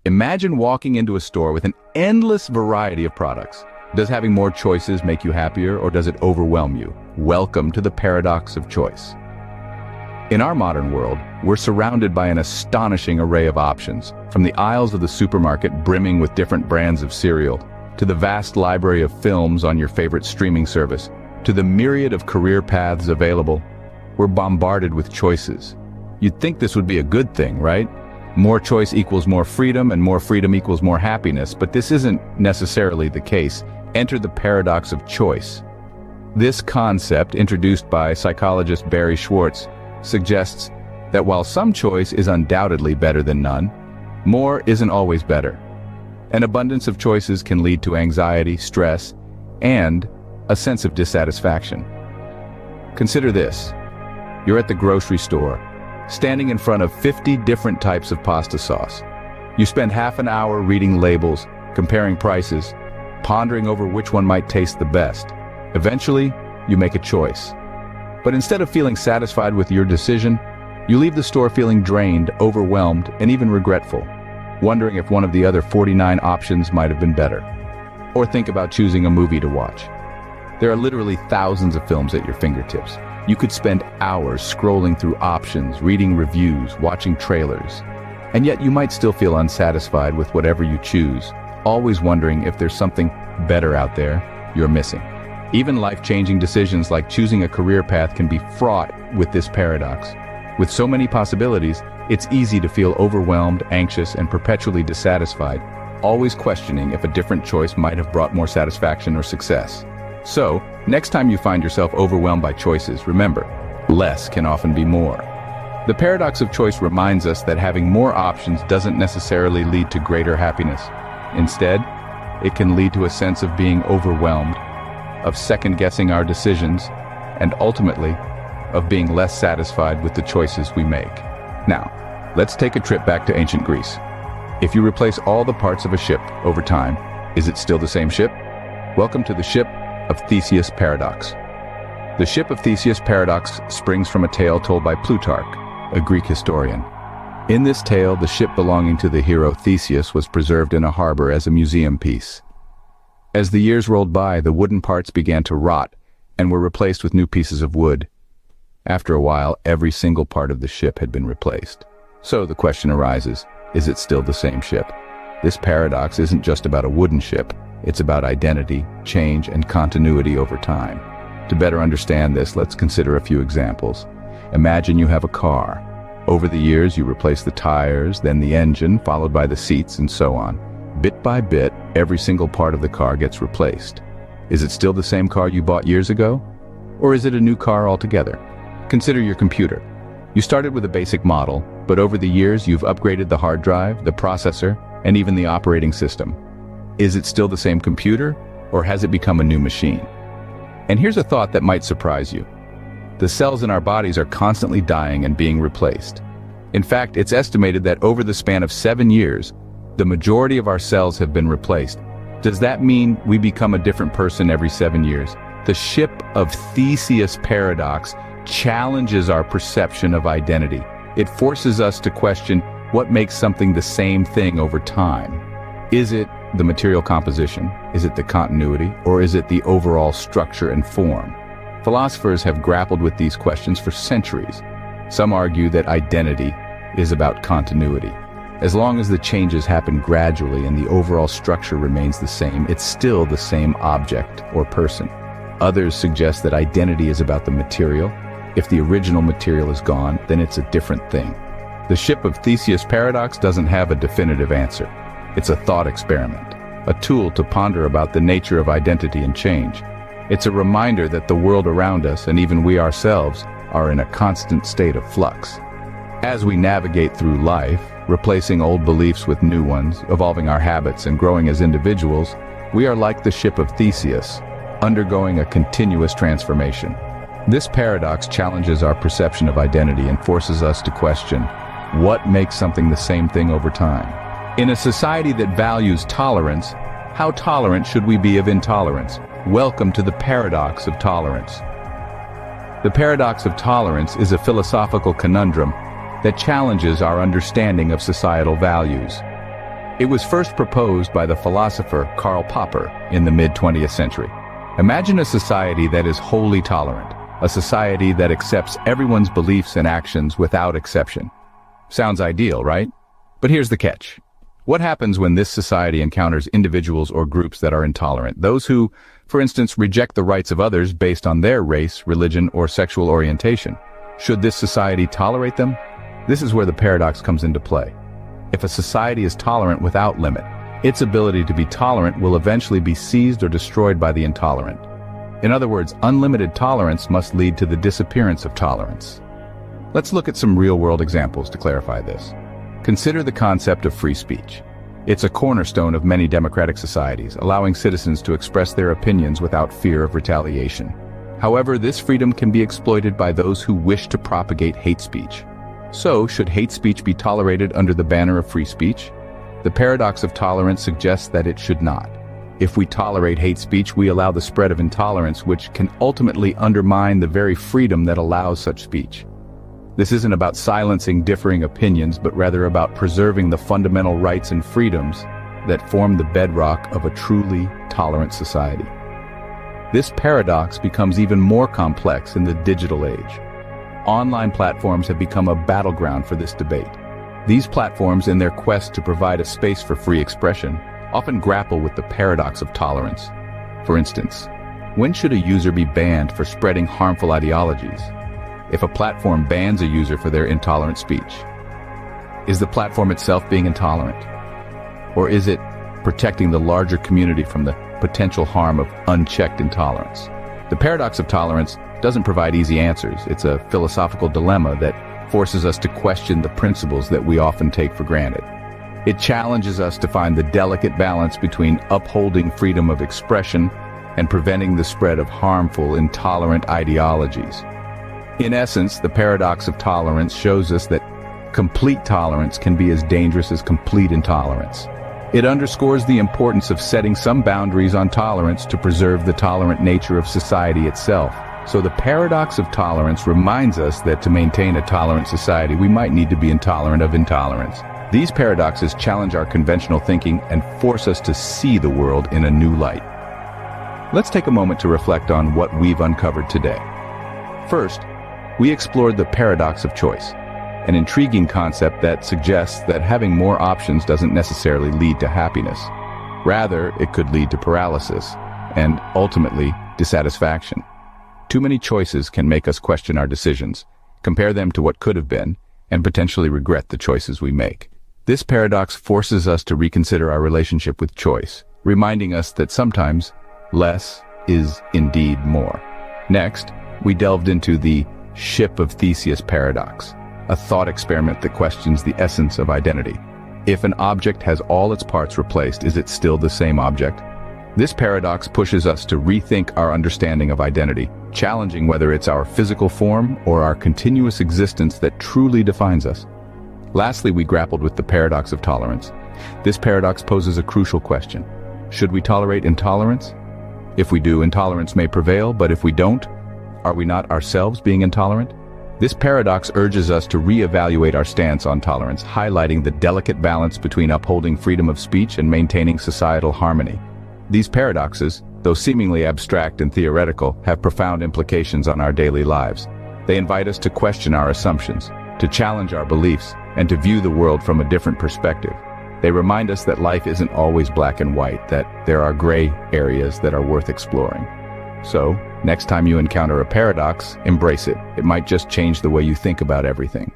Imagine walking into a store with an endless variety of products. Does having more choices make you happier, or does it overwhelm you? Welcome to the paradox of choice. In our modern world, we're surrounded by an astonishing array of options, from the aisles of the supermarket brimming with different brands of cereal, to the vast library of films on your favorite streaming service, to the myriad of career paths available. We're bombarded with choices. You'd think this would be a good thing, right? More choice equals more freedom, and more freedom equals more happiness, but this isn't necessarily the case. Enter the paradox of choice. This concept, introduced by psychologist Barry Schwartz, suggests that while some choice is undoubtedly better than none, more isn't always better. An abundance of choices can lead to anxiety, stress, and a sense of dissatisfaction. Consider this. You're at the grocery store, standing in front of 50 different types of pasta sauce. You spend half an hour reading labels, comparing prices, pondering over which one might taste the best. Eventually, you make a choice. But instead of feeling satisfied with your decision, you leave the store feeling drained, overwhelmed, and even regretful, wondering if one of the other 49 options might have been better. Or think about choosing a movie to watch. There are literally thousands of films at your fingertips. You could spend hours scrolling through options, reading reviews, watching trailers. And yet you might still feel unsatisfied with whatever you choose, always wondering if there's something better out there you're missing. Even life-changing decisions like choosing a career path can be fraught with this paradox. With so many possibilities, it's easy to feel overwhelmed, anxious, and perpetually dissatisfied, always questioning if a different choice might have brought more satisfaction or success. So, next time you find yourself overwhelmed by choices, remember, less can often be more. The paradox of choice reminds us that having more options doesn't necessarily lead to greater happiness. Instead, it can lead to a sense of being overwhelmed, of second-guessing our decisions, and ultimately, of being less satisfied with the choices we make. Now, let's take a trip back to ancient Greece. If you replace all the parts of a ship over time, is it still the same ship? Welcome to the ship of Theseus paradox. The ship of Theseus paradox springs from a tale told by Plutarch, a Greek historian. In this tale, the ship belonging to the hero Theseus was preserved in a harbor as a museum piece. As the years rolled by, the wooden parts began to rot and were replaced with new pieces of wood. After a while, every single part of the ship had been replaced. So the question arises, is it still the same ship? This paradox isn't just about a wooden ship. It's about identity, change, and continuity over time. To better understand this, let's consider a few examples. Imagine you have a car. Over the years, you replace the tires, then the engine, followed by the seats, and so on. Bit by bit, every single part of the car gets replaced. Is it still the same car you bought years ago? Or is it a new car altogether? Consider your computer. You started with a basic model, but over the years you've upgraded the hard drive, the processor, and even the operating system. Is it still the same computer, or has it become a new machine? And here's a thought that might surprise you. The cells in our bodies are constantly dying and being replaced. In fact, it's estimated that over the span of 7 years, the majority of our cells have been replaced. Does that mean we become a different person every 7 years? The ship of Theseus paradox challenges our perception of identity. It forces us to question what makes something the same thing over time. Is it the material composition? Is it the continuity? Or is it the overall structure and form? Philosophers have grappled with these questions for centuries. Some argue that identity is about continuity. As long as the changes happen gradually and the overall structure remains the same, it's still the same object or person. Others suggest that identity is about the material. If the original material is gone, then it's a different thing. The ship of Theseus paradox doesn't have a definitive answer. It's a thought experiment, a tool to ponder about the nature of identity and change. It's a reminder that the world around us, and even we ourselves, are in a constant state of flux. As we navigate through life, replacing old beliefs with new ones, evolving our habits and growing as individuals, we are like the ship of Theseus, undergoing a continuous transformation. This paradox challenges our perception of identity and forces us to question, what makes something the same thing over time? In a society that values tolerance, how tolerant should we be of intolerance? Welcome to the paradox of tolerance. The paradox of tolerance is a philosophical conundrum that challenges our understanding of societal values. It was first proposed by the philosopher Karl Popper in the mid-20th century. Imagine a society that is wholly tolerant, a society that accepts everyone's beliefs and actions without exception. Sounds ideal, right? But here's the catch. What happens when this society encounters individuals or groups that are intolerant? Those who, for instance, reject the rights of others based on their race, religion, or sexual orientation. Should this society tolerate them? This is where the paradox comes into play. If a society is tolerant without limit, its ability to be tolerant will eventually be seized or destroyed by the intolerant. In other words, unlimited tolerance must lead to the disappearance of tolerance. Let's look at some real-world examples to clarify this. Consider the concept of free speech. It's a cornerstone of many democratic societies, allowing citizens to express their opinions without fear of retaliation. However, this freedom can be exploited by those who wish to propagate hate speech. So, should hate speech be tolerated under the banner of free speech? The paradox of tolerance suggests that it should not. If we tolerate hate speech, we allow the spread of intolerance, which can ultimately undermine the very freedom that allows such speech. This isn't about silencing differing opinions, but rather about preserving the fundamental rights and freedoms that form the bedrock of a truly tolerant society. This paradox becomes even more complex in the digital age. Online platforms have become a battleground for this debate. These platforms, in their quest to provide a space for free expression, often grapple with the paradox of tolerance. For instance, when should a user be banned for spreading harmful ideologies? If a platform bans a user for their intolerant speech, is the platform itself being intolerant? Or is it protecting the larger community from the potential harm of unchecked intolerance? The paradox of tolerance doesn't provide easy answers. It's a philosophical dilemma that forces us to question the principles that we often take for granted. It challenges us to find the delicate balance between upholding freedom of expression and preventing the spread of harmful, intolerant ideologies. In essence, the paradox of tolerance shows us that complete tolerance can be as dangerous as complete intolerance. It underscores the importance of setting some boundaries on tolerance to preserve the tolerant nature of society itself. So the paradox of tolerance reminds us that to maintain a tolerant society, we might need to be intolerant of intolerance. These paradoxes challenge our conventional thinking and force us to see the world in a new light. Let's take a moment to reflect on what we've uncovered today. First, we explored the paradox of choice, an intriguing concept that suggests that having more options doesn't necessarily lead to happiness. Rather, it could lead to paralysis and, ultimately, dissatisfaction. Too many choices can make us question our decisions, compare them to what could have been, and potentially regret the choices we make. This paradox forces us to reconsider our relationship with choice, reminding us that sometimes less is indeed more. Next, we delved into the ship of Theseus paradox, a thought experiment that questions the essence of identity. If an object has all its parts replaced, is it still the same object? This paradox pushes us to rethink our understanding of identity, challenging whether it's our physical form or our continuous existence that truly defines us. Lastly, we grappled with the paradox of tolerance. This paradox poses a crucial question. Should we tolerate intolerance? If we do, intolerance may prevail, but if we don't, are we not ourselves being intolerant? This paradox urges us to reevaluate our stance on tolerance, highlighting the delicate balance between upholding freedom of speech and maintaining societal harmony. These paradoxes, though seemingly abstract and theoretical, have profound implications on our daily lives. They invite us to question our assumptions, to challenge our beliefs, and to view the world from a different perspective. They remind us that life isn't always black and white, that there are gray areas that are worth exploring. So, next time you encounter a paradox, embrace it. It might just change the way you think about everything.